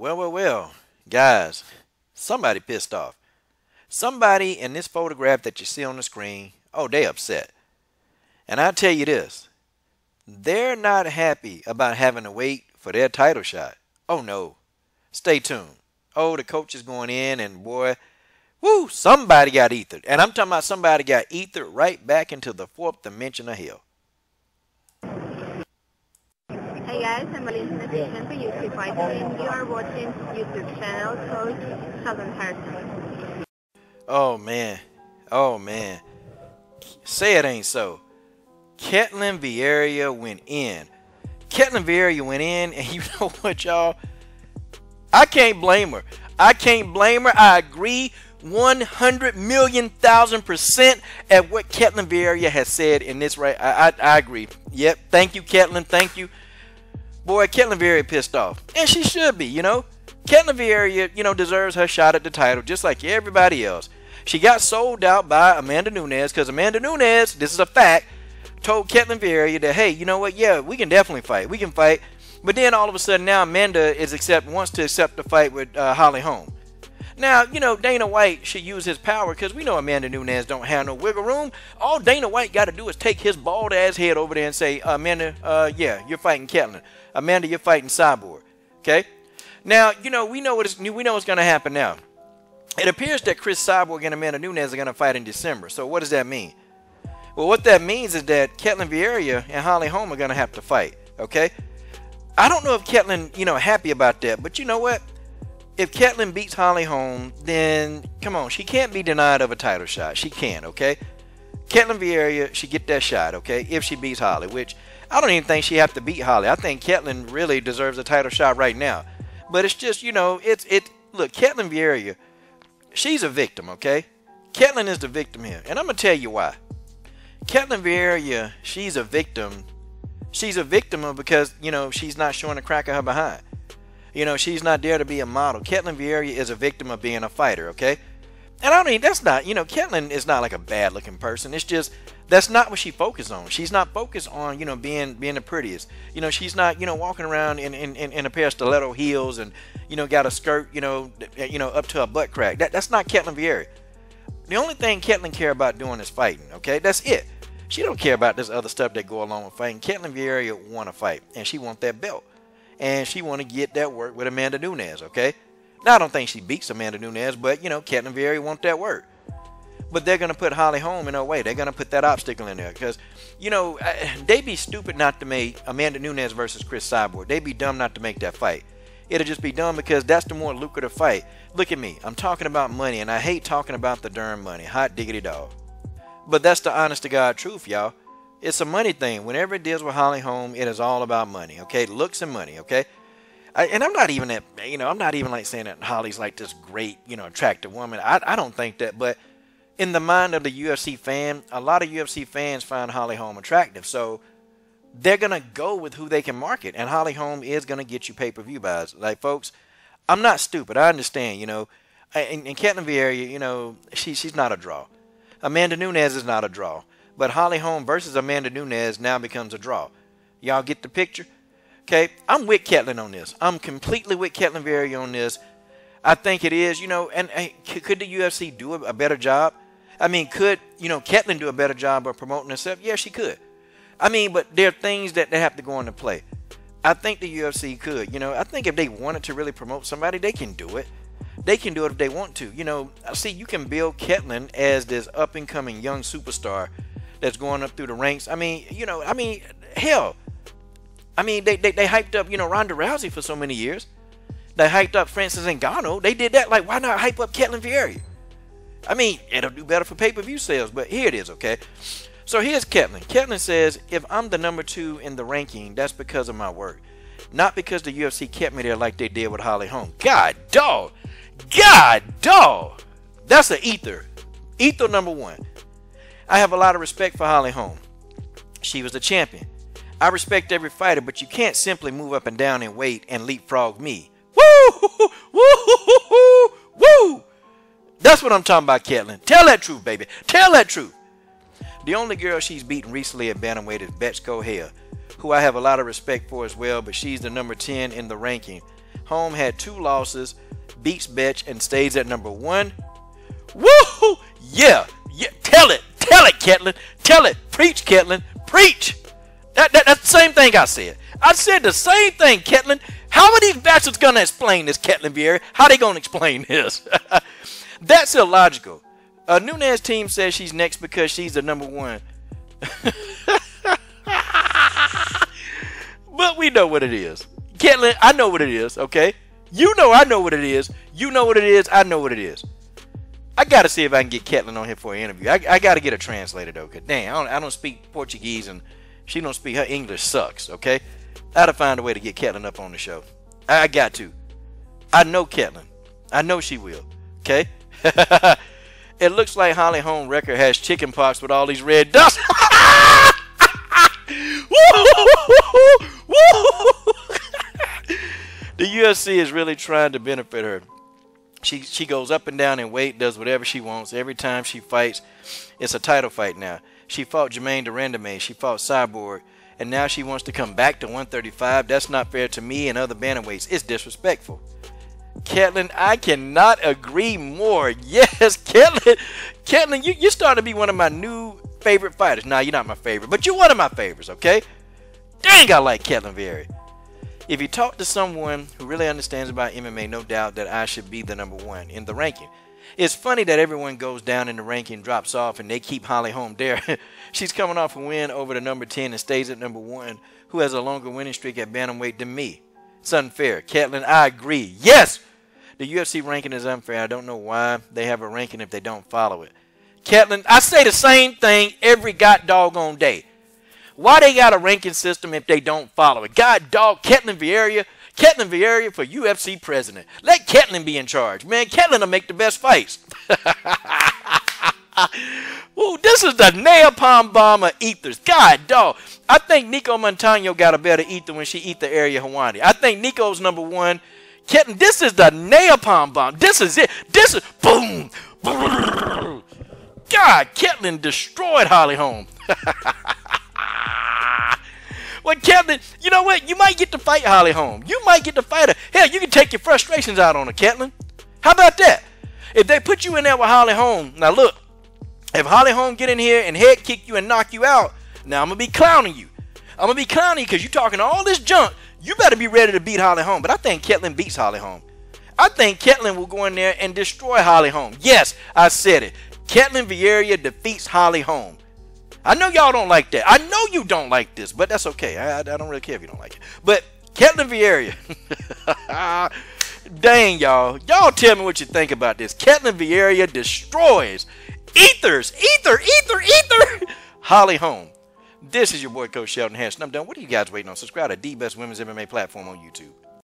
Well, guys, somebody pissed off. Somebody in this photograph that you see on the screen, oh, they upset. And I tell you this, they're not happy about having to wait for their title shot. Oh, no. Stay tuned. Oh, the coach is going in, and boy, woo, somebody got ethered. And I'm talking about somebody got ethered right back into the fourth dimension of hell. Hey guys, I'm Melissa Station for YouTube Fighting. You are watching YouTube channel Coach Southern Harrison. Oh man. Say it ain't so. Ketlen Vieira went in. Ketlen Vieira went in, and you know what, y'all? I can't blame her. I agree 100,000,000% at what Ketlen Vieira has said in this right. I agree. Yep. Thank you, Ketlen. Thank you. Boy, Ketlen Vieira pissed off. And she should be, you know. Ketlen Vieira, deserves her shot at the title just like everybody else. She got sold out by Amanda Nunes because Amanda Nunes, this is a fact, told Ketlen Vieira that, hey, you know what? Yeah, we can definitely fight. We can fight. But then all of a sudden now Amanda wants to accept the fight with Holly Holm. Now, Dana White should use his power because we know Amanda Nunes don't have no wiggle room. All Dana White got to do is take his bald ass head over there and say, Amanda, yeah, you're fighting Ketlen. Amanda, you're fighting Cyborg. Okay? Now, we know what's going to happen now. It appears that Chris Cyborg and Amanda Nunes are going to fight in December. So what does that mean? Well, what that means is that Ketlen Vieira and Holly Holm are going to have to fight. Okay? I don't know if Ketlen, happy about that. But you know what? If Ketlen beats Holly Holm, then, come on, she can't be denied of a title shot. She can, okay? Ketlen Vieira should get that shot, okay, if she beats Holly, which I don't even think she have to beat Holly. I think Ketlen really deserves a title shot right now. But it's just, look, Ketlen Vieira, she's a victim, okay? Ketlen is the victim here, and I'm going to tell you why. Ketlen Vieira, she's a victim. She's a victim of because, she's not showing a crack of her behind. She's not there to be a model. Ketlen Vieira is a victim of being a fighter, okay? And Ketlen is not like a bad looking person. It's just, that's not what she focused on. She's not focused on, being the prettiest. She's not, walking around in a pair of stiletto heels and, got a skirt, up to her butt crack. That's not Ketlen Vieira. The only thing Ketlen care about doing is fighting, okay? That's it. She don't care about this other stuff that go along with fighting. Ketlen Vieira want to fight, and she want that belt. And she want to get that work with Amanda Nunes, okay? Now, I don't think she beats Amanda Nunes, but, Ketlen Vieira want that work. But they're going to put Holly Holm in her way. They're going to put that obstacle in there because, they be stupid not to make Amanda Nunes versus Chris Cyborg. They be dumb not to make that fight. It'll just be dumb because that's the more lucrative fight. Look at me. I'm talking about money, and I hate talking about the darn money. Hot diggity dog. But that's the honest to God truth, y'all. It's a money thing. Whenever it deals with Holly Holm, it is all about money, okay? Looks and money, okay? And I'm not even I'm not even like saying that Holly's like this great, attractive woman. I don't think that. But in the mind of the UFC fan, a lot of UFC fans find Holly Holm attractive. So they're going to go with who they can market. And Holly Holm is going to get you pay-per-view buys. Like, folks, I'm not stupid. I understand, And Ketlen Vieira, she's not a draw. Amanda Nunes is not a draw. But Holly Holm versus Amanda Nunes now becomes a draw. Y'all get the picture? Okay, I'm with Ketlen on this. I'm completely with Ketlen Vieira on this. I think it is, and could the UFC do a better job? I mean, could, Ketlen do a better job of promoting herself? Yeah, she could. I mean, but there are things that they have to go into play. I think the UFC could, I think if they wanted to really promote somebody, they can do it. They can do it if they want to. See, you can build Ketlen as this up-and-coming young superstar that's going up through the ranks. I mean, hell. I mean, they hyped up, Ronda Rousey for so many years. They hyped up Francis Ngannou. They did that. Like, why not hype up Ketlen Vieira? I mean, it'll do better for pay-per-view sales, but here it is, okay? So here's Ketlen. Ketlen says, if I'm the number 2 in the ranking, that's because of my work. Not because the UFC kept me there like they did with Holly Holm. God dog. God dog. That's an ether. Ether number 1. I have a lot of respect for Holly Holm. She was the champion. I respect every fighter, but you can't simply move up and down and wait and leapfrog me. Woo! Woo! Woo! That's what I'm talking about, Ketlen. Tell that truth, baby. Tell that truth. The only girl she's beaten recently at bantamweight is Betsko Hale, who I have a lot of respect for as well, but she's the number 10 in the ranking. Holm had 2 losses, beats Betch, and stays at number 1. Woo! Yeah. Tell it, Ketlen. Tell it. Preach, Ketlen. Preach. That's the same thing I said. I said the same thing, Ketlen. How are these bastards going to explain this, Ketlen Vieira? How they going to explain this? That's illogical. Nunez team says she's next because she's the number 1. But we know what it is. Ketlen, I know what it is, okay? You know I know what it is. You know what it is. I know what it is. I got to see if I can get Ketlen on here for an interview. I got to get a translator, though, because, dang, I don't speak Portuguese, and she don't speak. Her English sucks, okay? I got to find a way to get Ketlen up on the show. I got to. I know Ketlen. I know she will, okay? It looks like Holly Holm record has chicken pox with all these red dust. The UFC is really trying to benefit her. She goes up and down in weight, does whatever she wants. Every time she fights, it's a title fight now. She fought Jermaine Durandame. She fought Cyborg. And now she wants to come back to 135. That's not fair to me and other bantamweights. It's disrespectful. Ketlen, I cannot agree more. Yes, Ketlen, you're starting to be one of my new favorite fighters. Now, you're not my favorite, but you're one of my favorites, okay? Dang, I like Ketlen Vieira. If you talk to someone who really understands about MMA, no doubt that I should be the number 1 in the ranking. It's funny that everyone goes down in the ranking, drops off, and they keep Holly Holm there. She's coming off a win over the number 10 and stays at number 1, who has a longer winning streak at bantamweight than me. It's unfair. Ketlen, I agree. Yes! The UFC ranking is unfair. I don't know why they have a ranking if they don't follow it. Ketlen, I say the same thing every god doggone day. Why they got a ranking system if they don't follow it? God dog, Ketlen Vieira for UFC president. Let Ketlen be in charge. Man, Ketlen will make the best fights. Ooh, this is the napalm bomb of ethers. God dog. I think Nico Montano got a better ether when she eat the area Hawani. I think Nico's number 1. Ketlen, this is the napalm bomb. This is it. This is boom. God, Ketlen destroyed Holly Holm. Well, Ketlen, you know what? You might get to fight Holly Holm. You might get to fight her. Hell, you can take your frustrations out on her, Ketlen. How about that? If they put you in there with Holly Holm, now look, if Holly Holm get in here and head kick you and knock you out, now I'm going to be clowning you. I'm going to be clowning you because you're talking all this junk. You better be ready to beat Holly Holm. But I think Ketlen beats Holly Holm. I think Ketlen will go in there and destroy Holly Holm. Yes, I said it. Ketlen Vieira defeats Holly Holm. I know y'all don't like that. I know you don't like this, but that's okay. I don't really care if you don't like it. But Ketlen Vieira. Dang, y'all. Y'all tell me what you think about this. Ketlen Vieira destroys Ethers. Ether. Holly Holm. This is your boy, Coach Sheldon Hanson. I'm done. What are you guys waiting on? Subscribe to the best women's MMA platform on YouTube.